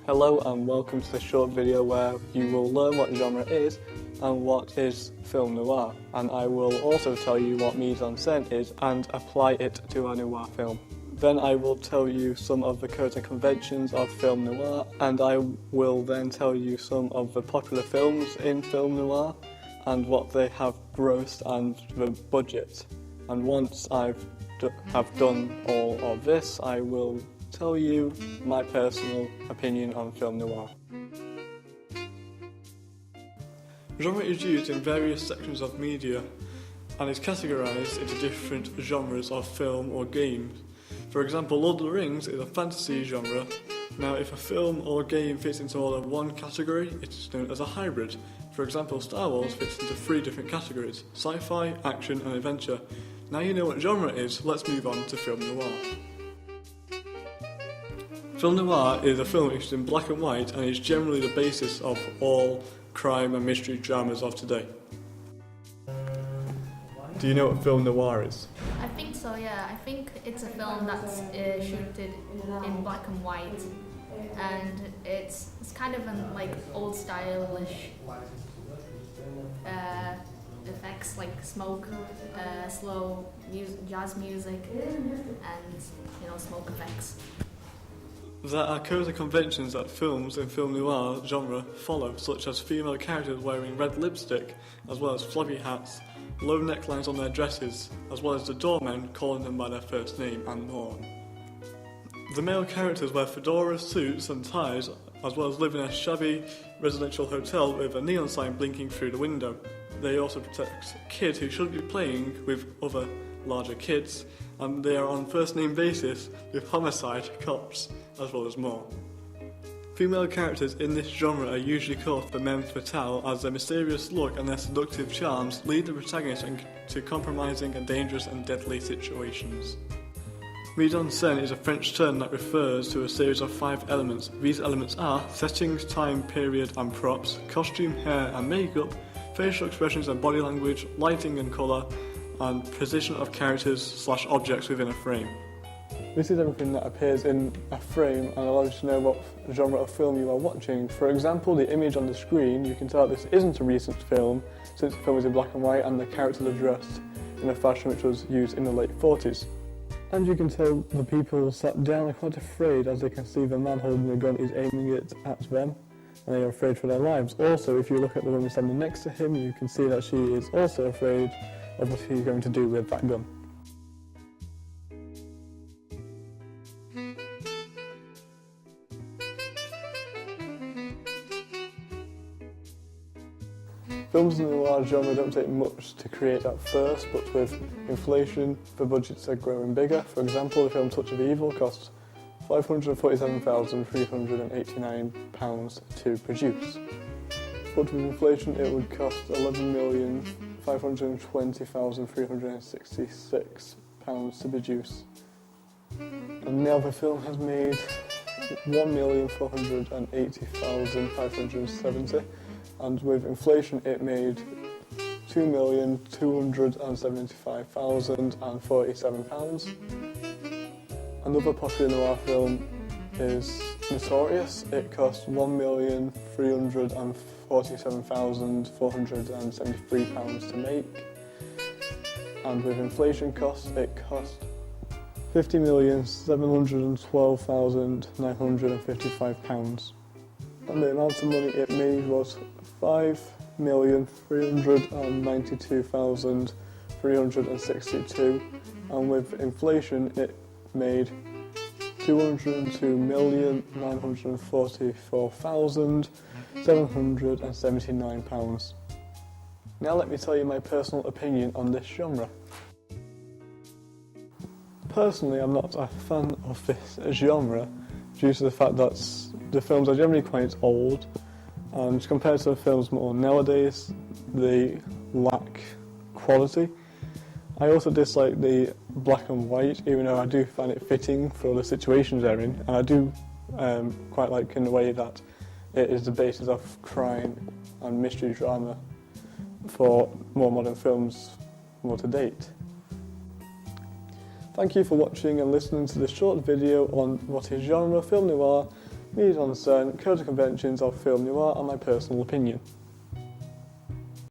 Hello and welcome to this short video where you will learn what genre is and what is film noir, and I will also tell you what mise-en-scène is and apply it to a noir film. Then I will tell you some of the codes and conventions of film noir, and I will then tell you some of the popular films in film noir and what they have grossed and the budget. And once I have done all of this, I will tell you my personal opinion on film noir. Genre is used in various sections of media and is categorised into different genres of film or games. For example, Lord of the Rings is a fantasy genre. Now, if a film or game fits into more than one category, it is known as a hybrid. For example, Star Wars fits into 3 different categories: sci-fi, action and adventure. Now you know what genre is, let's move on to film noir. Film noir is a film which is in black and white and is generally the basis of all crime and mystery dramas of today. Do you know what film noir is? I think so, yeah. I think it's a film that's shooted in black and white, and it's kind of an old stylish effects like smoke, slow jazz music, and smoke effects. There are codes and conventions that films in film noir genre follow, such as female characters wearing red lipstick, as well as floppy hats, low necklines on their dresses, as well as the doormen calling them by their first name and norm. The male characters wear fedoras, suits and ties, as well as live in a shabby residential hotel with a neon sign blinking through the window. They also protect kids who shouldn't be playing with other larger kids, and they are on first name basis with homicide, cops, as well as more. Female characters in this genre are usually called the femme fatale, as their mysterious look and their seductive charms lead the protagonist into compromising and dangerous and deadly situations. Mise-en-scène is a French term that refers to a series of 5 elements. These elements are settings, time, period and props, costume, hair and makeup, facial expressions and body language, lighting and colour, and position of characters/objects within a frame. This is everything that appears in a frame and allows you to know what genre of film you are watching. For example, the image on the screen, you can tell this isn't a recent film, since the film is in black and white and the characters are dressed in a fashion which was used in the late 40s. And you can tell the people sat down are quite afraid, as they can see the man holding the gun is aiming it at them, and they are afraid for their lives. Also, if you look at the woman standing next to him, you can see that she is also afraid of what he's going to do with that gun. Films in the noir genre don't take much to create at first, but with inflation, the budgets are growing bigger. For example, the film Touch of Evil cost £547,389 to produce. But with inflation, it would cost £11,520,366 to produce. And now the film has made £1,480,570. And with inflation it made £2,275,047. Another popular noir film is Notorious. It cost £1,347,473 to make. And with inflation costs, it cost £50,712,955. And the amount of money it made was $5,392,362, and with inflation it made £202,944,779. Now let me tell you my personal opinion on this genre. Personally, I'm not a fan of this genre due to the fact that the films are generally quite old, and compared to the films more nowadays, they lack quality. I also dislike the black and white, even though I do find it fitting for the situations they're in, and I do quite like in the way that it is the basis of crime and mystery drama for more modern films more to date. Thank you for watching and listening to this short video on what is genre film noir, These on certain codes and conventions of film noir are my personal opinion.